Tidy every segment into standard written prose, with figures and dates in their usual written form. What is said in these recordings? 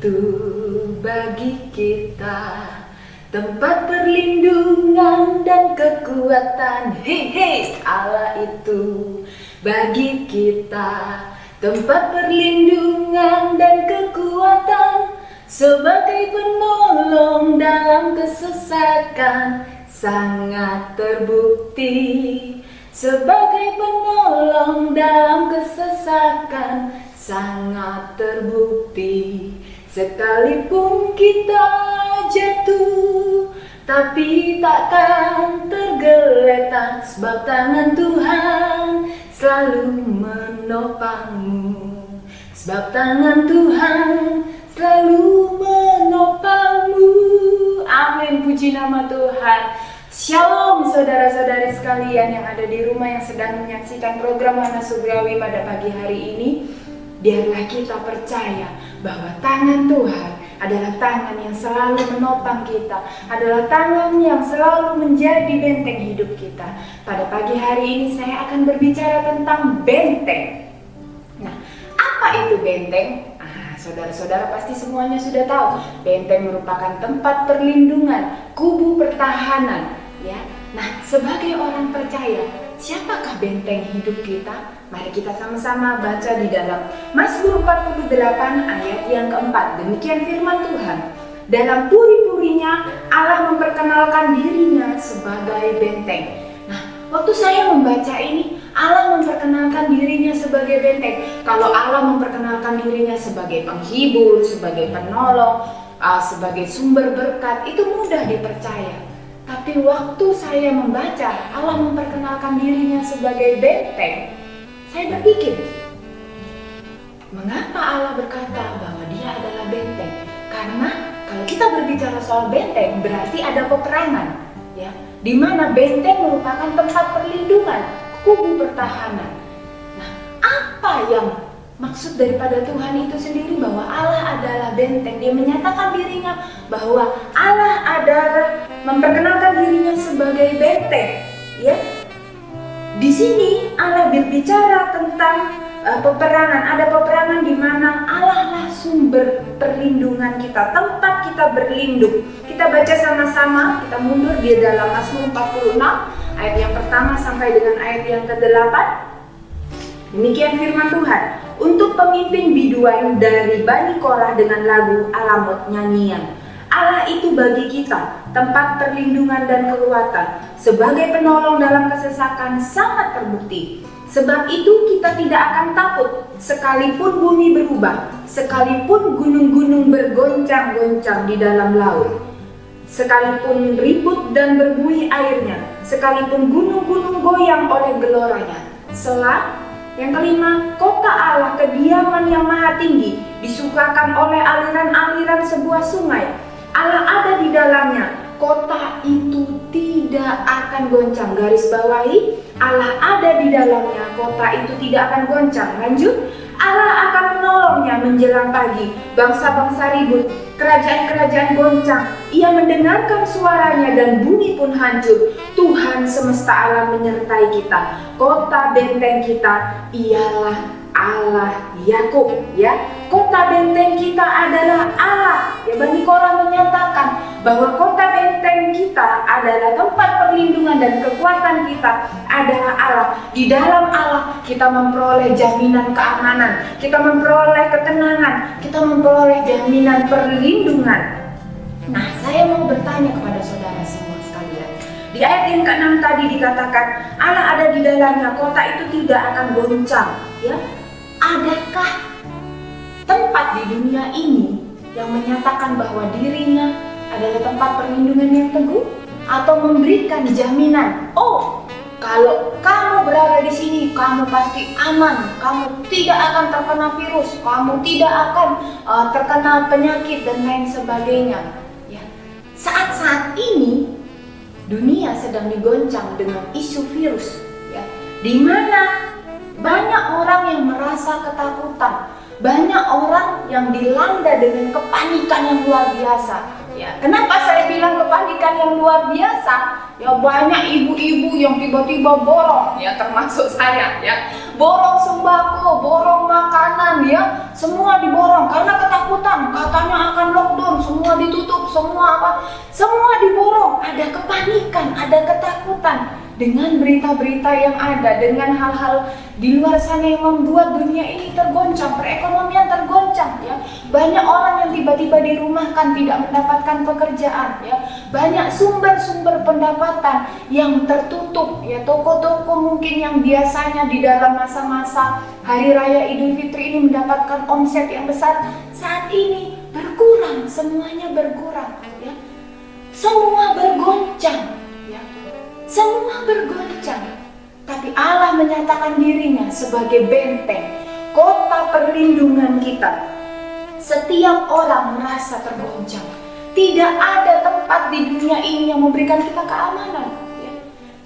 itu bagi kita tempat perlindungan dan kekuatan. Hei hei, Allah itu bagi kita tempat perlindungan dan kekuatan, sebagai penolong dalam kesesakan sangat terbukti. Sebagai penolong dalam kesesakan sangat terbukti. Sekalipun kita jatuh, tapi takkan tergeletak, sebab tangan Tuhan selalu menopangmu. Sebab tangan Tuhan selalu menopangmu. Amin, puji nama Tuhan. Shalom saudara-saudari sekalian yang ada di rumah yang sedang menyaksikan program Mana Surgawi pada pagi hari ini. Biarlah kita percaya bahwa tangan Tuhan adalah tangan yang selalu menopang kita, adalah tangan yang selalu menjadi benteng hidup kita. Pada pagi hari ini saya akan berbicara tentang benteng. Nah, apa itu benteng? Saudara-saudara pasti semuanya sudah tahu. Benteng merupakan tempat perlindungan, kubu pertahanan, ya. Nah, sebagai orang percaya, siapakah benteng hidup kita? Mari kita sama-sama baca di dalam Mazmur 48 ayat yang keempat. Demikian firman Tuhan. Dalam puri-purinya Allah memperkenalkan dirinya sebagai benteng. Nah, waktu saya membaca ini, Allah memperkenalkan dirinya sebagai benteng. Kalau Allah memperkenalkan dirinya sebagai penghibur, sebagai penolong, sebagai sumber berkat, itu mudah dipercaya. Tapi waktu saya membaca Allah memperkenalkan dirinya sebagai benteng, saya berpikir, mengapa Allah berkata bahwa dia adalah benteng? Karena kalau kita berbicara soal benteng, berarti ada peperangan, ya, di mana benteng merupakan tempat perlindungan, kubu pertahanan. Nah, apa yang maksud daripada Tuhan itu sendiri bahwa Allah adalah benteng? Dia menyatakan dirinya bahwa Allah adalah memperkenalkan dirinya sebagai benteng, ya. Di sini Allah berbicara tentang peperangan. Ada peperangan di mana Allah lah sumber perlindungan kita, tempat kita berlindung. Kita baca sama-sama, kita mundur di dalam Mazmur 46 ayat yang pertama sampai dengan ayat yang ke-8. Demikian firman Tuhan. Untuk pemimpin biduan dari Bani Korah dengan lagu Alamot nyanyian. Allah itu bagi kita tempat perlindungan dan kekuatan, sebagai penolong dalam kesesakan sangat terbukti. Sebab itu kita tidak akan takut sekalipun bumi berubah, sekalipun gunung-gunung bergoncang-goncang di dalam laut, sekalipun ribut dan berbuih airnya, sekalipun gunung-gunung goyang oleh geloranya. Selah yang kelima, kota Allah, kediaman yang maha tinggi, disukakan oleh aliran-aliran sebuah sungai. Allah ada di dalamnya, kota itu tidak akan goncang. Garis bawahi, Allah ada di dalamnya, kota itu tidak akan goncang. Lanjut, Allah akan menolongnya menjelang pagi. Bangsa-bangsa ribut, kerajaan-kerajaan goncang. Ia mendengarkan suaranya dan bumi pun hancur. Tuhan semesta alam menyertai kita. Kota benteng kita ialah Allah Yakub, ya. Kota benteng kita adalah Allah. Ya, Bani Korah menyatakan bahwa kota benteng kita adalah tempat perlindungan dan kekuatan kita adalah Allah. Di dalam Allah kita memperoleh jaminan keamanan, kita memperoleh ketenangan, kita memperoleh jaminan perlindungan. Nah, saya mau bertanya kepada saudara semua sekalian. Di ayat yang ke-6 tadi dikatakan Allah ada di dalamnya, kota itu tidak akan goncang, ya. Adakah tempat di dunia ini yang menyatakan bahwa dirinya adalah tempat perlindungan yang teguh atau memberikan jaminan? Oh, kalau kamu berada di sini, kamu pasti aman, kamu tidak akan terkena virus, kamu tidak akan terkena penyakit dan lain sebagainya. Ya. Saat-saat ini dunia sedang digoncang dengan isu virus, ya, di mana banyak orang yang merasa ketakutan, banyak orang yang dilanda dengan kepanikan yang luar biasa. Ya, kenapa saya bilang kepanikan yang luar biasa? Ya, banyak ibu-ibu yang tiba-tiba borong, ya termasuk saya, ya borong sembako, borong makanan, ya semua diborong karena ketakutan. Katanya akan lockdown, semua ditutup, semua diborong. Ada kepanikan, ada ketakutan dengan berita-berita yang ada, dengan hal-hal di luar sana yang membuat dunia ini tergoncang, perekonomian tergoncang, ya. Banyak orang yang tiba-tiba dirumahkan, tidak mendapatkan pekerjaan, ya. Banyak sumber-sumber pendapatan yang tertutup, ya. Toko-toko mungkin yang biasanya di dalam masa-masa Hari Raya Idul Fitri ini mendapatkan omset yang besar, saat ini berkurang, semuanya berkurang, ya. Semua bergoncang, ya. Semua bergoncang. Tapi Allah menyatakan dirinya sebagai benteng, kota perlindungan kita. Setiap orang merasa tergoncang. Tidak ada tempat di dunia ini yang memberikan kita keamanan, ya.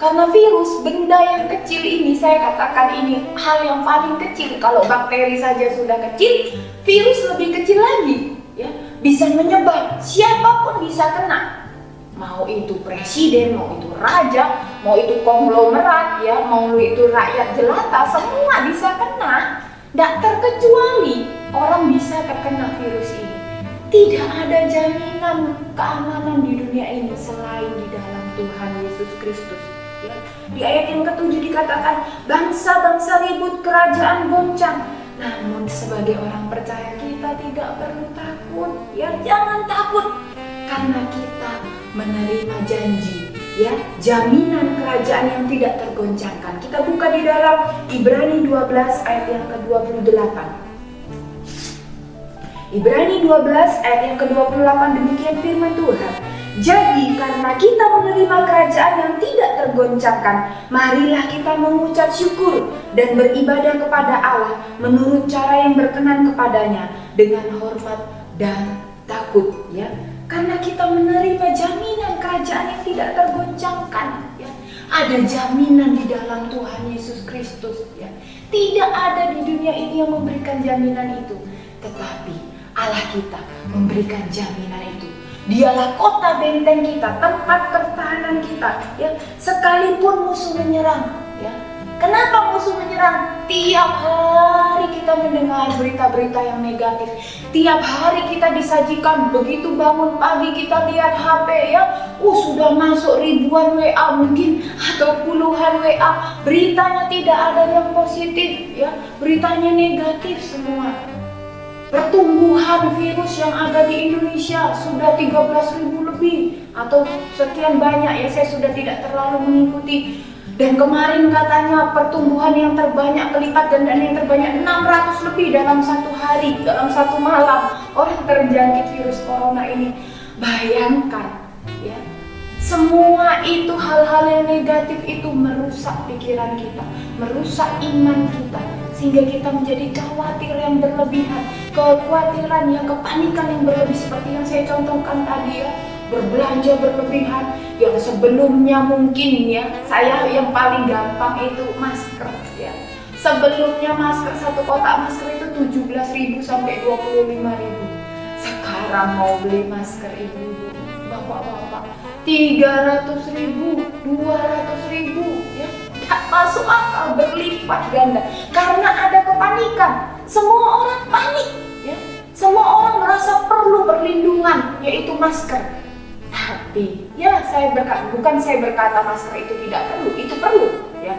Karena virus, benda yang kecil ini, saya katakan ini hal yang paling kecil. Kalau bakteri saja sudah kecil, virus lebih kecil lagi, ya. Bisa menyebar, siapapun bisa kena. Mau itu presiden, mau itu raja, mau itu konglomerat, ya, mau itu rakyat jelata, semua bisa kena. Tidak terkecuali orang bisa terkena virus ini. Tidak ada jaminan keamanan di dunia ini selain di dalam Tuhan Yesus Kristus. Ya. Di ayat yang ke-7 dikatakan, bangsa-bangsa ribut, kerajaan goncang. Namun sebagai orang percaya kita tidak perlu takut. Ya, jangan takut karena kita menerima janji, ya, jaminan kerajaan yang tidak tergoncangkan. Kita buka di dalam Ibrani 12 ayat yang ke-28. Ibrani 12 ayat yang ke-28, demikian firman Tuhan. Jadi karena kita menerima kerajaan yang tidak tergoncangkan, marilah kita mengucap syukur dan beribadah kepada Allah menurut cara yang berkenan kepadanya dengan hormat dan takut, ya. Karena kita menerima jaminan kerajaan yang tidak tergoncangkan, ya. Ada jaminan di dalam Tuhan Yesus Kristus, ya. Tidak ada di dunia ini yang memberikan jaminan itu, tetapi Allah kita memberikan jaminan itu. Dialah kota benteng kita, tempat pertahanan kita, ya. Sekalipun musuh menyerang, ya. Kenapa musuh menyerang? Tiap hari kita mendengar berita-berita yang negatif. Tiap hari kita disajikan, begitu bangun pagi kita lihat HP, ya. Sudah masuk ribuan WA mungkin atau puluhan WA. Beritanya tidak ada yang positif, ya. Beritanya negatif semua. Pertumbuhan virus yang ada di Indonesia sudah 13.000 lebih atau sekian banyak, ya. Saya sudah tidak terlalu mengikuti. Dan kemarin katanya pertumbuhan yang terbanyak kelipat dan yang terbanyak 600 lebih dalam satu hari, dalam satu malam orang terjangkit virus corona ini. Bayangkan, ya, semua itu hal-hal yang negatif itu merusak pikiran kita, merusak iman kita, sehingga kita menjadi khawatir yang berlebihan, kekhawatiran yang kepanikan yang berlebih seperti yang saya contohkan tadi, ya. Berbelanja berlebihan yang sebelumnya mungkin, ya, saya yang paling gampang itu masker, ya. Sebelumnya masker, satu kotak masker itu 17.000 sampai 25.000. Sekarang mau beli masker ibu-ibu, bapak-bapak 300.000, 200.000, ya. Tak masuk akal, berlipat ganda karena ada kepanikan. Semua orang panik, ya. Semua orang merasa perlu perlindungan, yaitu masker. Tapi, ya, bukan saya berkata masker itu tidak perlu, itu perlu, ya.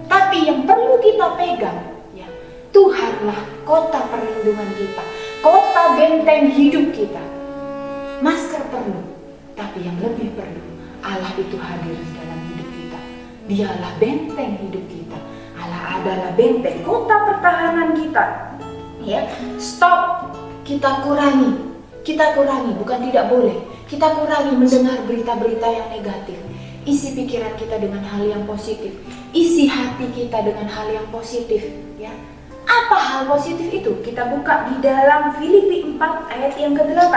Tapi yang perlu kita pegang, ya, Tuhanlah kota perlindungan kita, kota benteng hidup kita. Masker perlu, tapi yang lebih perlu, Allah itu hadir di dalam hidup kita. Dialah benteng hidup kita. Allah adalah benteng, kota pertahanan kita. Ya, stop, kita kurangi, bukan tidak boleh. Kita kurangi mendengar berita-berita yang negatif. Isi pikiran kita dengan hal yang positif. Isi hati kita dengan hal yang positif, ya. Apa hal positif itu? Kita buka di dalam Filipi 4 ayat yang ke-8.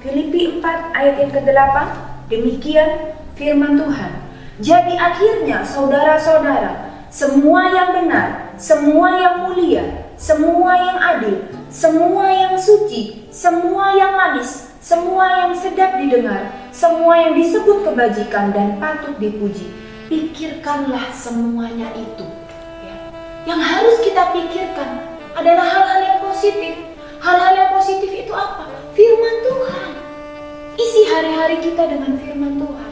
Filipi 4 ayat yang ke-8, demikian firman Tuhan. Jadi akhirnya saudara-saudara, semua yang benar, semua yang mulia, semua yang adil, semua yang suci, semua yang manis, semua yang sedap didengar, semua yang disebut kebajikan dan patut dipuji. Pikirkanlah semuanya itu. Ya. Yang harus kita pikirkan adalah hal-hal yang positif. Hal-hal yang positif itu apa? Firman Tuhan. Isi hari-hari kita dengan firman Tuhan.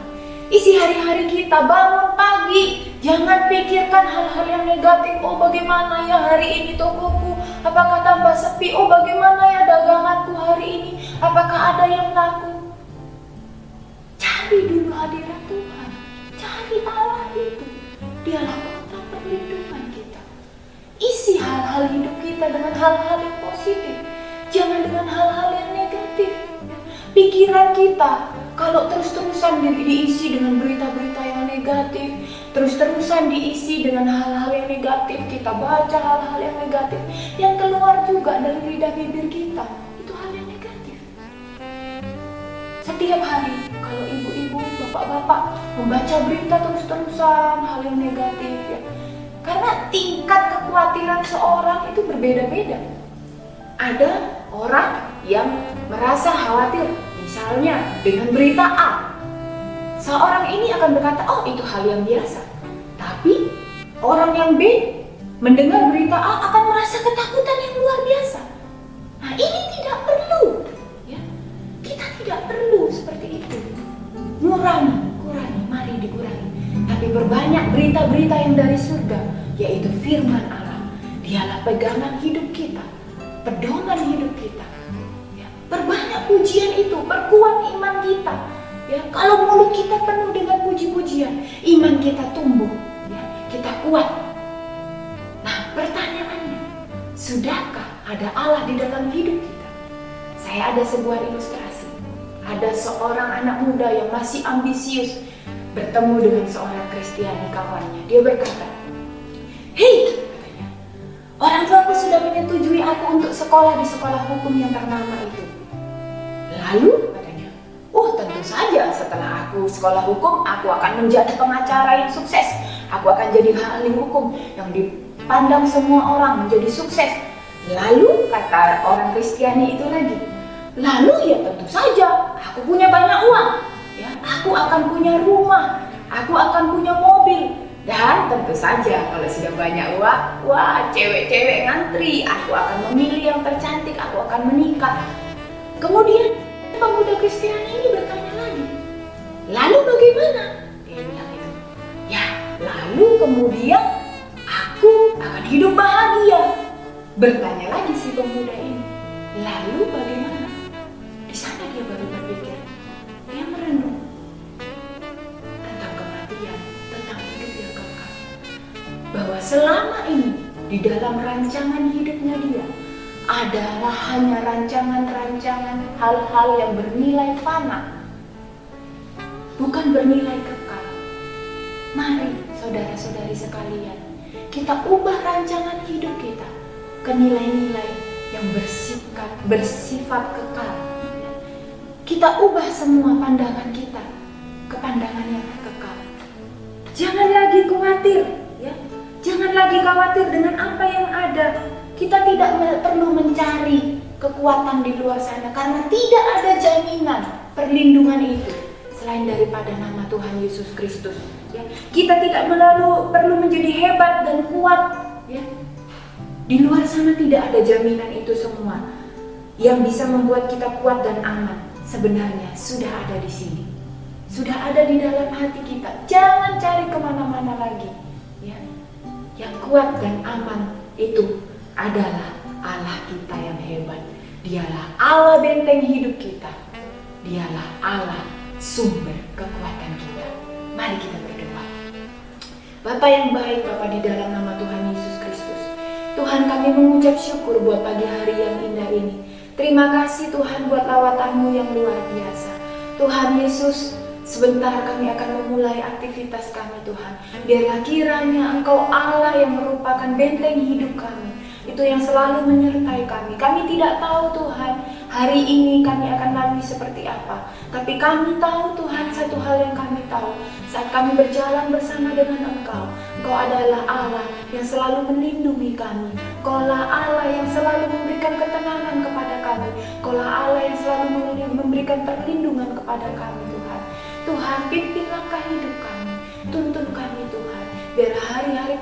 Isi hari-hari kita, bangun pagi, jangan pikirkan hal-hal yang negatif. Oh, bagaimana ya hari ini tokoku? Apakah tambah sepi? Oh, bagaimana ya daganganku hari ini? Apakah ada yang laku? Cari dulu hadirat Tuhan. Cari Allah itu. Dialah kota perlindungan kita. Isi hal-hal hidup kita dengan hal-hal yang positif. Jangan dengan hal-hal yang negatif. Pikiran kita kalau terus-terusan diisi dengan berita-berita yang negatif, terus-terusan diisi dengan hal-hal yang negatif, kita baca hal-hal yang negatif, yang keluar juga dari lidah bibir kita, itu hal yang negatif. Setiap hari kalau ibu-ibu, bapak-bapak membaca berita terus-terusan hal yang negatif, ya, karena tingkat kekhawatiran seorang itu berbeda-beda. Ada orang yang merasa khawatir, misalnya dengan berita A. Seorang ini akan berkata, oh itu hal yang biasa. Tapi orang yang B mendengar berita A akan merasa ketakutan yang luar biasa. Nah, ini tidak perlu. Ya. Kita tidak perlu seperti itu. Kurangi, mari dikurangi. Tapi berbanyak berita-berita yang dari surga, yaitu firman Allah. Dialah pegangan hidup kita, pedoman hidup kita. Ya, perbanyak pujian itu, perkuat iman kita. Ya, kalau mulut kita penuh dengan puji-pujian, iman kita tumbuh, ya, kita kuat. Nah, pertanyaannya, sudahkah ada Allah di dalam hidup kita? Saya ada sebuah ilustrasi. Ada seorang anak muda yang masih ambisius bertemu dengan seorang Kristiani kawannya. Dia berkata, "Hei," katanya, "orang tuaku sudah menyetujui aku untuk sekolah di sekolah hukum yang ternama itu." Lalu katanya, "Oh, tentu saja setelah aku sekolah hukum, aku akan menjadi pengacara yang sukses. Aku akan jadi ahli hukum yang dipandang semua orang menjadi sukses." Lalu kata orang Kristiani itu lagi, "Lalu ya tentu saja, aku punya banyak uang. Ya, aku akan punya rumah, aku akan punya mobil. Dan tentu saja kalau sudah banyak uang, wah cewek-cewek ngantri, aku akan memilih yang tercantik, aku akan menikah." Kemudian pemuda Kristiani ini bertanya lagi, "Lalu bagaimana?" Dia bilang itu, "Ya, lalu kemudian aku akan hidup bahagia." Bertanya lagi si pemuda ini, "Lalu bagaimana?" Di sana dia baru berpikir, dia merenung tentang kematian, tentang hidup yang kekal. Bahwa selama ini di dalam rancangan hidupnya dia adalah hanya rancangan-rancangan hal-hal yang bernilai fana, bukan bernilai kekal. Mari saudara-saudari sekalian, kita ubah rancangan hidup kita ke nilai-nilai yang bersifat kekal. Kita ubah semua pandangan kita ke pandangan yang kekal. Jangan lagi khawatir, ya. Jangan lagi khawatir dengan apa yang ada. Kita tidak perlu mencari kekuatan di luar sana karena tidak ada jaminan perlindungan itu selain daripada nama Tuhan Yesus Kristus. Ya. Kita tidak perlu menjadi hebat dan kuat. Ya. Di luar sana tidak ada jaminan itu semua yang bisa membuat kita kuat dan aman. Sebenarnya sudah ada di sini, sudah ada di dalam hati kita. Jangan cari kemana-mana lagi. Ya. Yang kuat dan aman itu adalah Allah kita yang hebat. Dialah Allah benteng hidup kita. Dialah Allah sumber kekuatan kita. Mari kita berdoa. Bapa yang baik, Bapa di dalam nama Tuhan Yesus Kristus, Tuhan, kami mengucap syukur buat pagi hari yang indah ini. Terima kasih Tuhan buat lawatan-Mu yang luar biasa. Tuhan Yesus, sebentar kami akan memulai aktivitas kami Tuhan. Biarlah kiranya Engkau Allah yang merupakan benteng hidup kami, itu yang selalu menyertai kami. Kami tidak tahu Tuhan hari ini kami akan lalui seperti apa. Tapi kami tahu Tuhan, satu hal yang kami tahu, saat kami berjalan bersama dengan Engkau, Engkau adalah Allah yang selalu melindungi kami. Engkau adalah Allah yang selalu memberikan ketenangan kepada kami. Engkau adalah Allah yang selalu memberikan perlindungan kepada kami Tuhan. Tuhan, pimpin langkah hidup kami, tuntun kami Tuhan. Biarlah hari-hari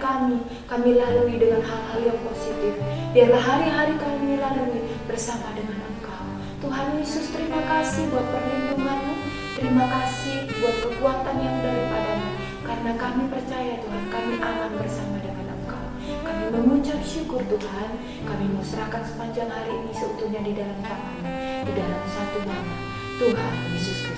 kami lalui dengan hal-hal yang positif. Biarlah hari-hari kami lalui bersama dengan Engkau. Tuhan Yesus, terima kasih buat perlindungan-Mu. Terima kasih buat kekuatan yang daripada-Mu. Karena kami percaya Tuhan, kami aman bersama dengan Engkau. Kami mengucap syukur Tuhan. Kami mau serahkan sepanjang hari ini seutuhnya di dalam tangan-Mu. Di dalam satu nama Tuhan Yesus Kristus.